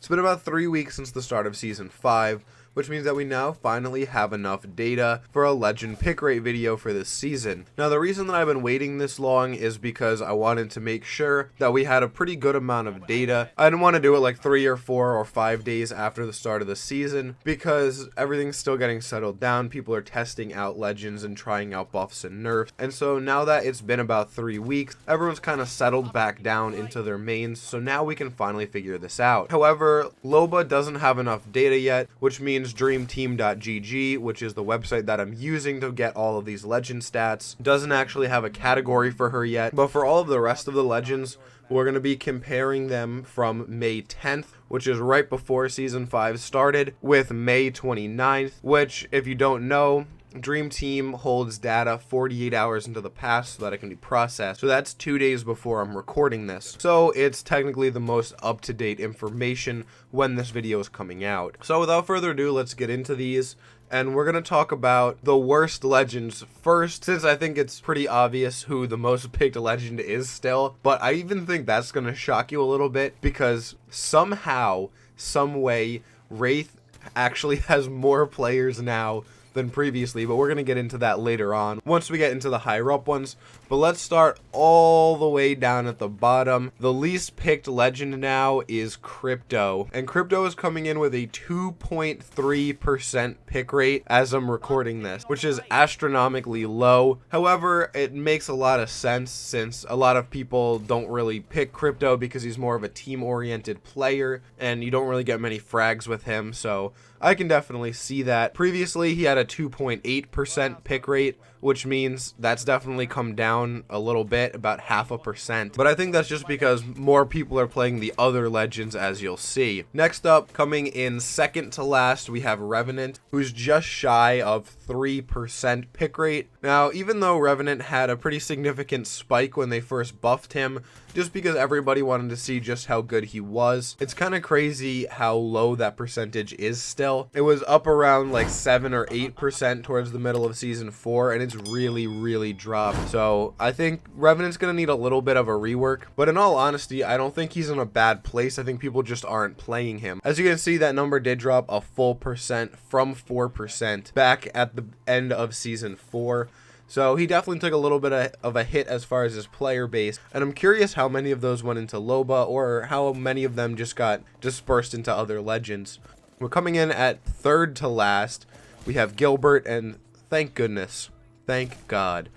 It's been about 3 weeks since the start of Season 5, which means that we now finally have enough data for a legend pick rate video for this season. Now, the reason that I've been waiting this long is because I wanted to make sure that we had a pretty good amount of data. I didn't want to do it like 3 or 4 or 5 days after the start of the season because everything's still getting settled down. People are testing out legends and trying out buffs and nerfs. And so now that it's been about 3 weeks, everyone's kind of settled back down into their mains. So now we can finally figure this out. However, Loba doesn't have enough data yet, which means dreamteam.gg, which is the website that I'm using to get all of these legend stats, doesn't actually have a category for her yet. But for all of the rest of the legends, we're going to be comparing them from May 10th, which is right before Season 5 started, with May 29th, which, if you don't know, Dream Team holds data 48 hours into the past so that it can be processed. So that's 2 days before I'm recording this. So it's technically the most up-to-date information when this video is coming out. So without further ado, let's get into these. And we're going to talk about the worst legends first, since I think it's pretty obvious who the most picked legend is still. But I even think that's going to shock you a little bit, because somehow, some way, Wraith actually has more players now than previously, but we're going to get into that later on once we get into the higher up ones. But let's start all the way down at the bottom. The least picked legend now is Crypto, and Crypto is coming in with a 2.3% pick rate as I'm recording this, which is astronomically low. However, it makes a lot of sense since a lot of people don't really pick Crypto because he's more of a team-oriented player and you don't really get many frags with him, so I can definitely see that. Previously, he had a 2.8% pick rate, which means that's definitely come down a little bit, about 0.5%. But I think that's just because more people are playing the other legends, as you'll see. Next up, coming in second to last, we have Revenant, who's just shy of 3% pick rate. Now, even though Revenant had a pretty significant spike when they first buffed him, just because everybody wanted to see just how good he was, it's kind of crazy how low that percentage is still. It was up around like 7 or 8% towards the middle of Season 4, and it's really dropped. So I think Revenant's going to need a little bit of a rework, but in all honesty, I don't think he's in a bad place. I think people just aren't playing him. As you can see, that number did drop a full percent from 4% back at the end of Season 4. So he definitely took a little bit of a hit as far as his player base, and I'm curious how many of those went into Loba or how many of them just got dispersed into other legends. We're coming in at third to last. We have Gilbert, and thank goodness, thank God,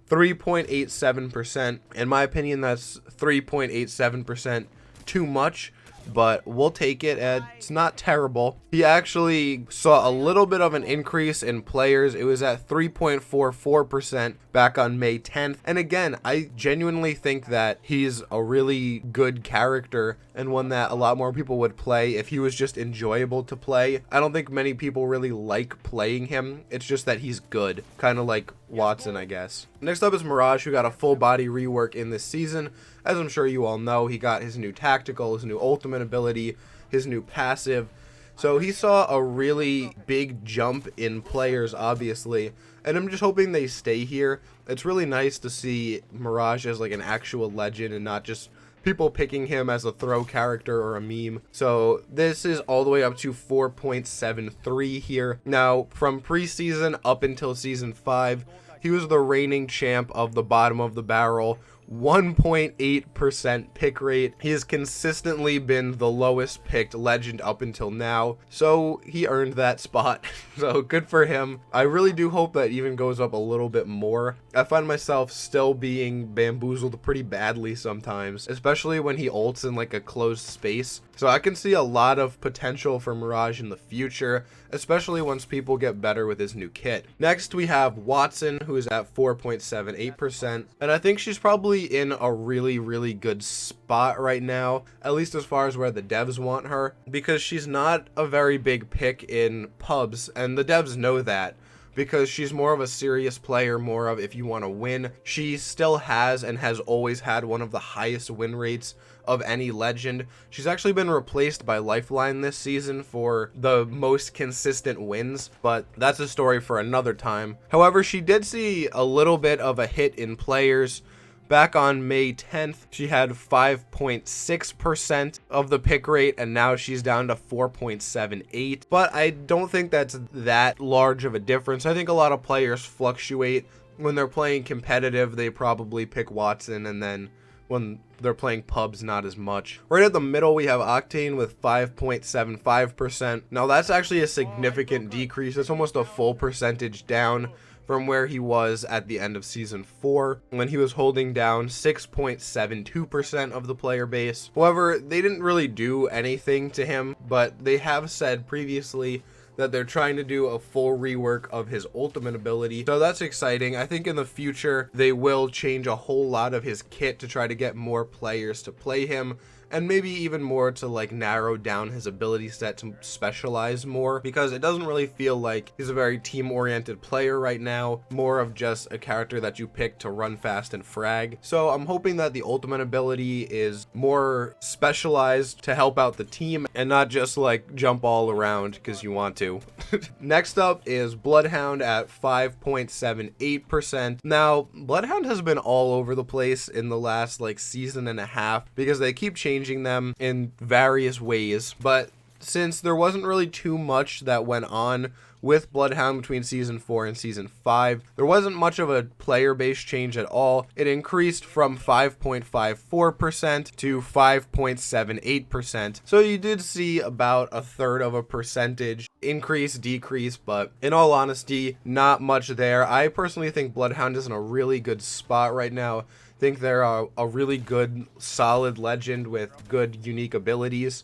3.87%. In my opinion, that's 3.87% too much, but we'll take it. It's not terrible. He actually saw a little bit of an increase in players. It was at 3.44% back on May 10th. And again, I genuinely think that he's a really good character and one that a lot more people would play if he was just enjoyable to play. I don't think many people really like playing him. It's just that he's good. Kind of like Watson, I guess. Next up is Mirage, who got a full body rework in this season. As I'm sure you all know, he got his new tactical, his new ultimate ability, his new passive. So he saw a really big jump in players, obviously, and I'm just hoping they stay here. It's really nice to see Mirage as like an actual legend and not just people picking him as a throw character or a meme. So this is all the way up to 4.73 here. Now, from preseason up until Season 5, he was the reigning champ of the bottom of the barrel, 1.8% pick rate. He has consistently been the lowest picked legend up until now, so he earned that spot. So good for him. I really do hope that even goes up a little bit more. I find myself still being bamboozled pretty badly sometimes, especially when he ults in like a closed space. So I can see a lot of potential for Mirage in the future, especially once people get better with his new kit. Next, we have Watson, who is at 4.78%, and I think she's probably in a really good spot right now, at least as far as where the devs want her, because she's not a very big pick in pubs, and the devs know that, because she's more of a serious player, more of if you want to win. She still has and has always had one of the highest win rates of any legend. She's actually been replaced by Lifeline this season for the most consistent wins, but that's a story for another time. However, she did see a little bit of a hit in players, Back on May 10th, she had 5.6% of the pick rate, and now she's down to 4.78. But I don't think that's that large of a difference. I think a lot of players fluctuate. When they're playing competitive, they probably pick Watson, and then when they're playing pubs, not as much. Right at the middle, we have Octane with 5.75%. Now, that's actually a significant decrease. It's almost a full percentage down from where he was at the end of Season 4, when he was holding down 6.72% of the player base. However, they didn't really do anything to him, but they have said previously that they're trying to do a full rework of his ultimate ability. So that's exciting. I think in the future, they will change a whole lot of his kit to try to get more players to play him, and maybe even more to like narrow down his ability set to specialize more, because it doesn't really feel like he's a very team-oriented player right now, more of just a character that you pick to run fast and frag. So I'm hoping that the ultimate ability is more specialized to help out the team and not just like jump all around because you want to. Next up is Bloodhound at 5.78%. Now, Bloodhound has been all over the place in the last like season and a half because they keep changing them in various ways, but since there wasn't really too much that went on with Bloodhound between Season 4 and Season 5, there wasn't much of a player base change at all. It increased from 5.54% to 5.78%. So you did see about a third of a percentage increase, decrease, but in all honesty, not much there. I personally think Bloodhound is in a really good spot right now. Think they're a really good, solid legend with good, unique abilities.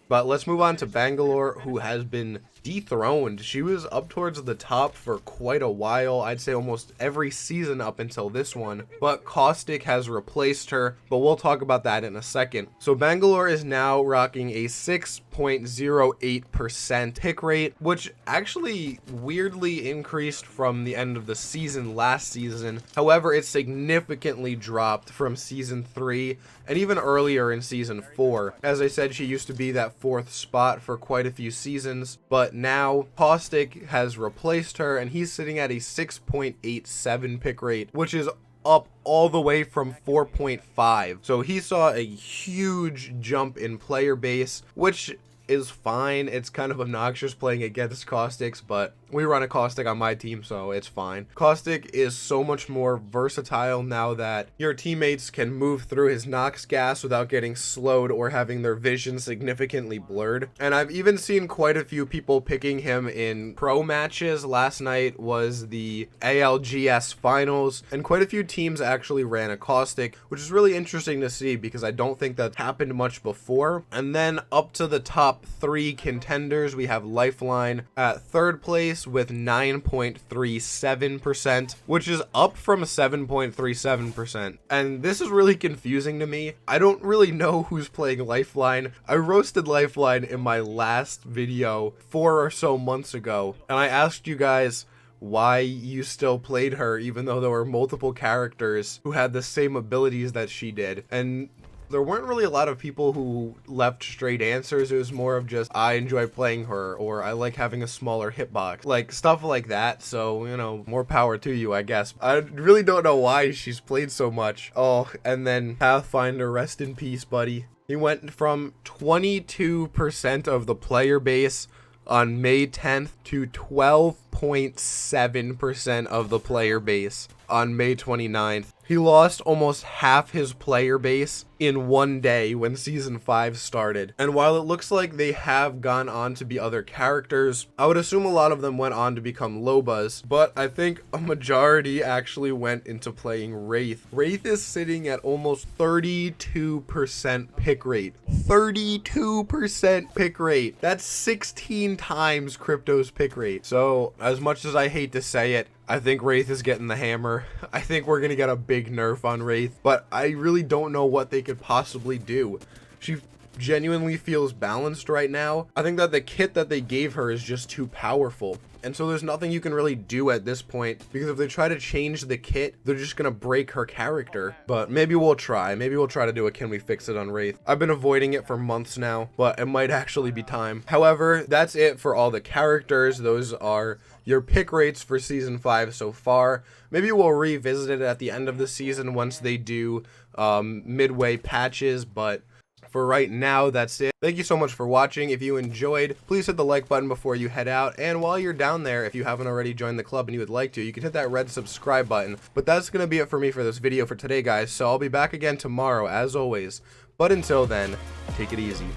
But let's move on to Bangalore, who has been dethroned. She was up towards the top for quite a while. I'd say almost every season up until this one. But Caustic has replaced her, but we'll talk about that in a second. So Bangalore is now rocking a 6.08% pick rate, which actually weirdly increased from the end of the season last season. However, it significantly dropped from Season 3 and even earlier in Season 4. As I said, she used to be that 4th spot for quite a few seasons, but now Caustic has replaced her and he's sitting at a 6.87 pick rate, which is up all the way from 4.5. So he saw a huge jump in player base, which is fine. It's kind of obnoxious playing against Caustics, but we run a Caustic on my team, so it's fine. Caustic is so much more versatile now that your teammates can move through his Nox gas without getting slowed or having their vision significantly blurred. And I've even seen quite a few people picking him in pro matches. Last night was the ALGS finals, and quite a few teams actually ran a Caustic, which is really interesting to see because I don't think that's happened much before. And then up to the top 3 contenders, we have Lifeline at 3rd place with 9.37%, which is up from 7.37%. And this is really confusing to me. I don't really know who's playing Lifeline. I roasted Lifeline in my last video 4 or so months ago, and I asked you guys why you still played her even though there were multiple characters who had the same abilities that she did. And there weren't really a lot of people who left straight answers. It was more of just, I enjoy playing her, or I like having a smaller hitbox, like stuff like that. So, you know, more power to you, I guess. I really don't know why she's played so much. Oh, and then Pathfinder, rest in peace, buddy. He went from 22% of the player base on May 10th to 12.7% of the player base on May 29th. He lost almost half his player base in one day when Season 5 started. And while it looks like they have gone on to be other characters, I would assume a lot of them went on to become Lobas, but I think a majority actually went into playing Wraith. Wraith is sitting at almost 32% pick rate. 32% pick rate. That's 16 times Crypto's pick rate. So, as much as I hate to say it, I think Wraith is getting the hammer. I think we're going to get a big nerf on Wraith, but I really don't know what they could possibly do. She genuinely feels balanced right now. I think that the kit that they gave her is just too powerful. and so there's nothing you can really do at this point, because if they try to change the kit, they're just gonna break her character. But maybe we'll try to do a can we fix it on Wraith. I've been avoiding it for months now, but it might actually be time. However, that's it for all the characters. Those are your pick rates for season 5 so far. Maybe we'll revisit it at the end of the season once they do midway patches, but for right now, that's it. Thank you so much for watching. If you enjoyed, please hit the like button before you head out. And while you're down there, if you haven't already joined the club and you would like to, you can hit that red subscribe button. But that's going to be it for me for this video for today, guys. So I'll be back again tomorrow, as always. But until then, take it easy.